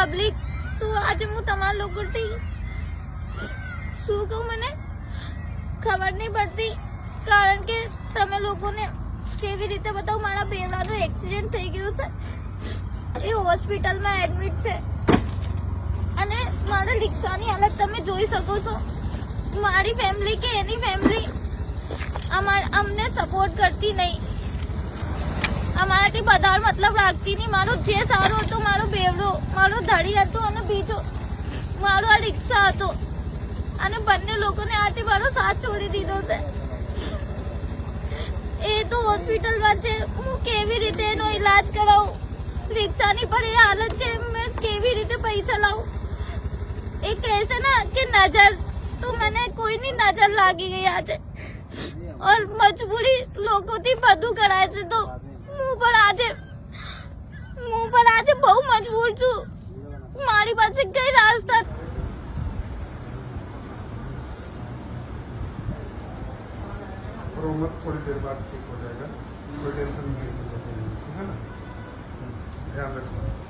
Public તો આજે હું તમારા લોકોથી શું કહું મને ખબર નહીં પડતી, કારણ કે તમે લોકોને કેવી રીતે બતાવું. મારા બેવડાનો એક્સિડન્ટ થઈ ગયો છે, એ હોસ્પિટલમાં એડમિટ છે અને મારા રિક્ષાની હાલત તમે જોઈ શકો છો. મારી ફેમિલી કે એની ફેમિલી અમને સપોર્ટ કરતી નહીં, અમારાથી બધા મતલબ રાખતી નહીં. મારો જે સારો હતો મારો બેવડો, મારો ધડી હતો અને બીજો મારો આ રિક્ષા હતો, અને બંને લોકોને આજે મારો સાથ છોડી દીધો છે. એ તો હોસ્પિટલમાં છે, હું કેવી રીતે એનો ઈલાજ કરાવું? રિક્ષાની પર એ હાલત છે, મેં કેવી રીતે પૈસા લાવું? એ કહે છે ને કે નજર, તો મને કોઈની નજર લાગી ગઈ આજે, ઓર મજબૂરી લોકોથી બધું કરાય છે. તો હું પણ આજે બહુ મજબૂર છું, મારી પાસે કઈ રાસ્તા. थोड़ी देर बाद ठीक हो जाएगा, कोई टेंशन नहीं है ना, ध्यान रखना।